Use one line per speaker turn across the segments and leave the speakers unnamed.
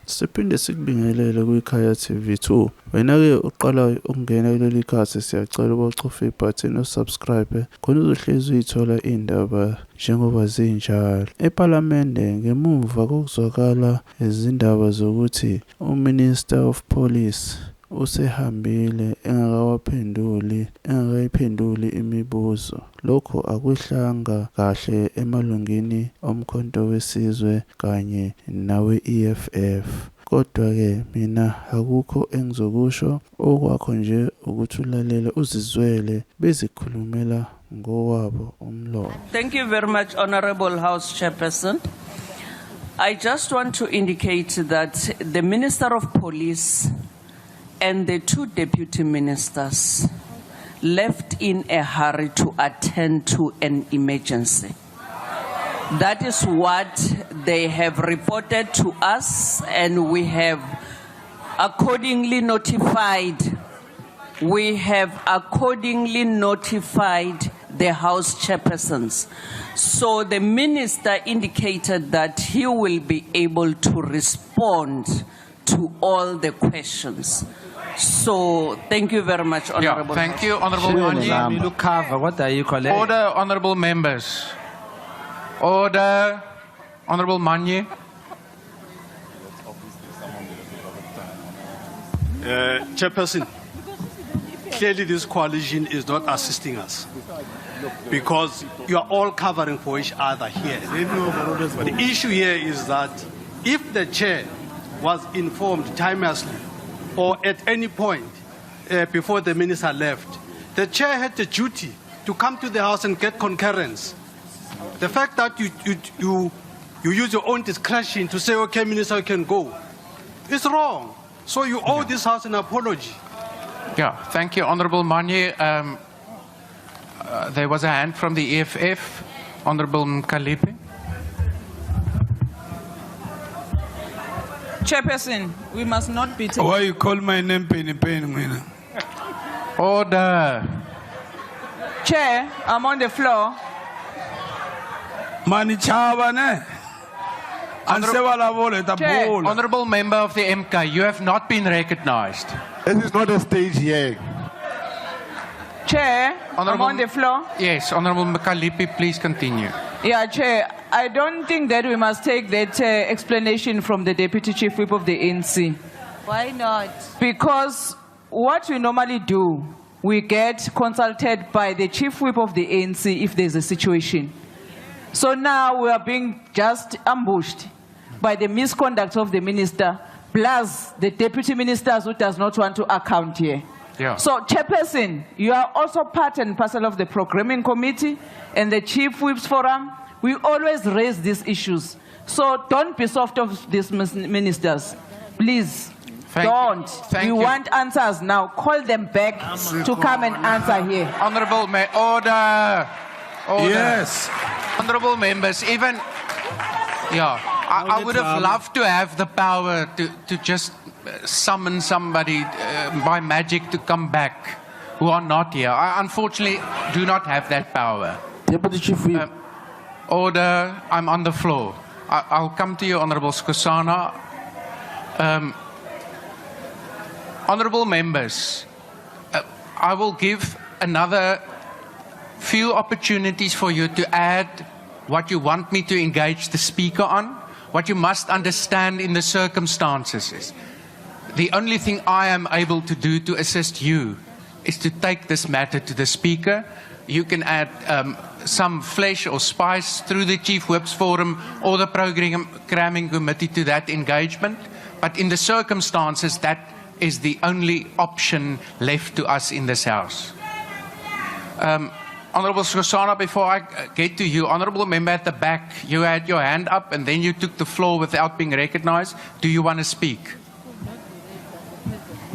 Siphinde sikubingelele kwikhaya TV2. Wena-ke uqala ukungena kuleli khasi siyacela ucofe ibhathini usubscribe khona uzohlezi uyithola indaba njengoba zinjalo. Ephalamende ngemuva kokuzwakala izindaba zokuthi uMinister of Police usehambile engakayiphenduli imibuzo. Lokho akwehlanga kahle emalungini omkhonto wesizwe kanye nawe EFF. Kodwa-ke mina akukho engizokusho, okwakho nje ukuthi ulalele uzizwele bezikhulumela ngowabo umlomo.
Thank you very much, Honorable House Chairperson. I just want to indicate that the Minister of Police and the two deputy ministers left in a hurry to attend to an emergency. That is what they have reported to us, and we have accordingly notified the House chairpersons. So the minister indicated that he will be able to respond to all the questions. So thank you very much, Honorable.
Yeah, thank you, Honorable Manji.
Look cover. What are you calling?
Order, Honorable members. Order, Honorable Manji.
Chairperson, clearly this coalition is not assisting us because you are all covering for each other here. But the issue here is that if the chair was informed timelessly or at any point before the minister left, the chair had the duty to come to the House and get concurrence. The fact that you use your own discretion to say, okay, minister, you can go, is wrong. So you owe this House an apology.
Yeah, thank you, Honorable Manye. There was a hand from the EFF. Honorable Mkalipi.
Chairperson, we must not be taken.
Why you call my name Penny Penny?
Order.
Chair, I'm on the floor.
Honorable member of the MK, you have not been recognized.
This is not a stage here.
Chair, I'm on the floor.
Yes, Honorable Mkalipi, please continue.
Yeah, Chair, I don't think that we must take that explanation from the Deputy Chief Whip of the ANC.
Why not?
Because what we normally do, we get consulted by the Chief Whip of the ANC if there's a situation. So now we are being just ambushed by the misconduct of the minister, plus the deputy ministers who does not want to account here.
Yeah.
So, Chairperson, you are also part and parcel of the programming committee and the Chief Whips Forum. We always raise these issues. So don't be soft of these ministers. Please, don't. We want answers now. Call them back to come and answer here.
Honorable Order.
Yes.
Honorable members, even, yeah, I would have loved to have the power to just summon somebody by magic to come back who are not here. I unfortunately do not have that power.
Deputy Chief Whip.
Order, I'm on the floor. I'll come to you, Honorable Skosana. Honorable members, I will give another few opportunities for you to add what you want me to engage the speaker on. What you must understand in the circumstances is the only thing I am able to do to assist you is to take this matter to the speaker. You can add some flesh or spice through the Chief Whips Forum or the Programming Committee to that engagement. But in the circumstances, that is the only option left to us in this House. Honorable Skosana, before I get to you, Honorable Member at the back, you had your hand up and then you took the floor without being recognized. Do you want to speak?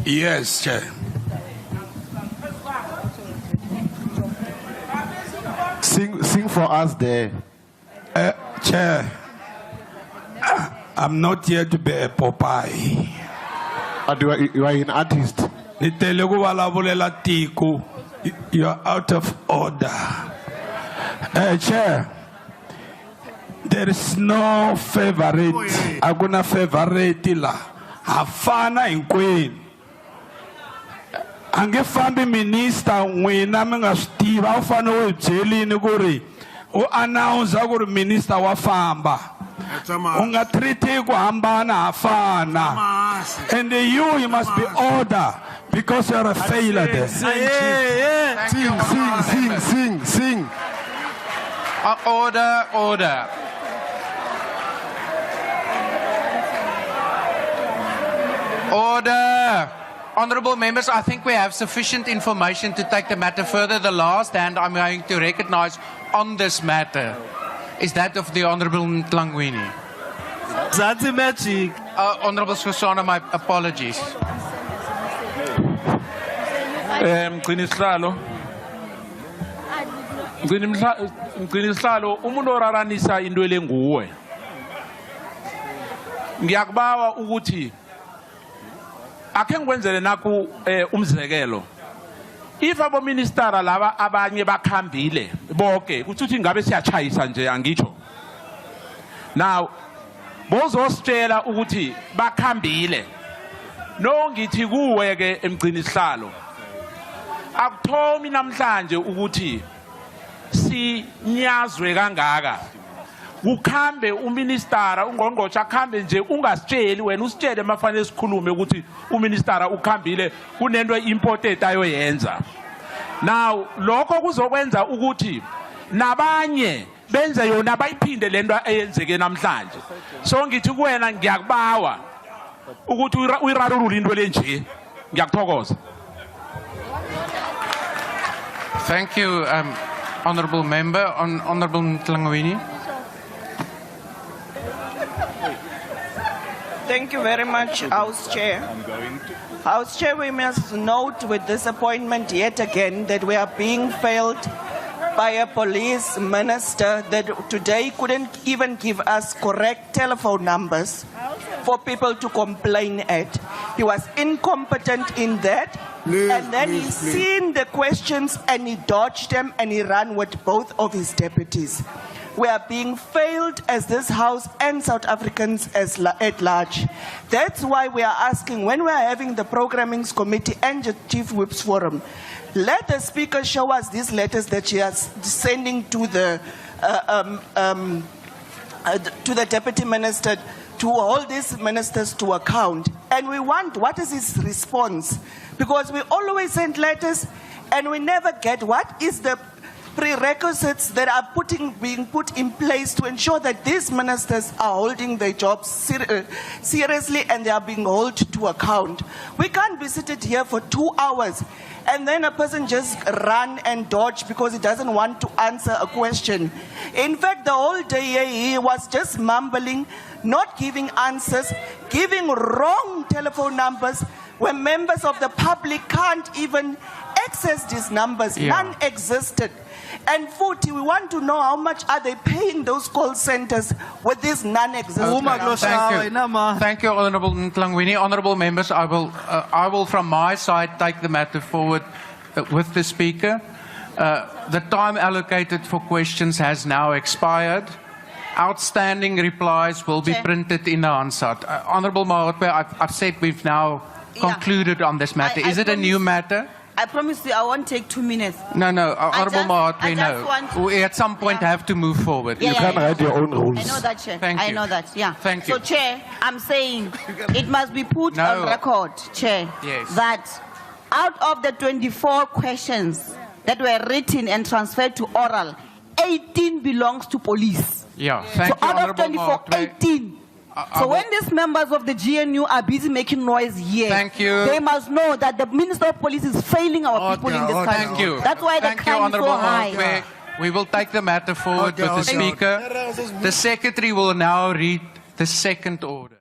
Yes, Chair.
Sing for us there.
Chair, I'm not here to be a Popeye.
You are an artist.
You are out of order. Chair, There is no favorite. Akuna favorite la. Hafana hinkwenu. Angefambi minister n'wina mi nga swi tiva u fane u byelini ku ri u announce ku ri minister wa famba. U nga treat ku hambana hafana. And you must be order because you are a failure there.
Sing.
Order. Order. Honourable members, I think we have sufficient information to take the matter further. The last hand I'm going to recognise on this matter is that of the Honourable Ntlangwini.
That's magic.
Honourable Sosana, my apologies.
Mqinisihlalo umuntu oraranisa into lenguwe. Ngiyakubawa ukuthi akhe ngikwenzele naku umzekelo. If abo minister laba abanye bakhambile bonke ukuthi ngabe siyachayisa nje angitsho. Now bozositshela ukuthi bakhambile. No ngithi kuwe ke emgcinisihlalo. Akuthomi namhlanje ukuthi sinyazwe kangaka. Ukhambe uministara ungqongqoshe akhambe nje ungasitsheli wena usitshele mafanele sikhulume ukuthi uministara ukhambile kunento important ayoyenza. Now lokho kuzokwenza ukuthi nabanye benze yona bayiphinde lento eyenzeke namhlanje. So ngithi kuwena ngiyakubawa ukuthi uyirarulule into lenje. Ngiyakuthokoza.
Thank you, Honourable Member. Honourable Ntlangwini.
Thank you very much, House Chair. House Chair, we must note with disappointment yet again that we are being failed by a police minister that today couldn't even give us correct telephone numbers for people to complain at. He was incompetent in that. And then he seen the questions and he dodged them and he ran with both of his deputies. We are being failed as this House and South Africans at large. That's why we are asking, when we are having the Programming Committee and the Chief Whips Forum, let the Speaker show us these letters that she is sending to the Deputy Minister to hold these ministers to account. And we want, what is his response? Because we always send letters and we never get what is the prerequisites that are being put in place to ensure that these ministers are holding their jobs seriously and they are being held to account. We can't be seated here for 2 hours and then a person just run and dodge because he doesn't want to answer a question. In fact, the whole day he was just mumbling, not giving answers, giving wrong telephone numbers when members of the public can't even access these numbers. Yeah. None existed. And 40, we want to know how much are they paying those call centers with this non-existent.
Thank you, Honourable Ntlangwini. Honourable members, I will from my side take the matter forward with the Speaker. The time allocated for questions has now expired. Outstanding replies will be printed in Hansard. Honourable Mahotwe, I've said we've now concluded on this matter. Is it a new matter?
I promise you I won't take 2 minutes.
No, Honourable Mahotwe, no. We at some point have to move forward.
You can write your own rules.
I know that, Chair.
Thank you.
I know that, yeah.
Thank you.
So, Chair, I'm saying it must be put on record, Chair, that out of the 24 questions that were written and transferred to oral, 18 belongs to police.
Yeah, thank you,
out of
Honourable
24, 18. So when these members of the GNU are busy making noise here, they must know that the Minister of Police is failing our people in this country.
Thank you.
That's why the crime is so high.
We will take the matter forward with the Speaker. The Secretary will now read the second order.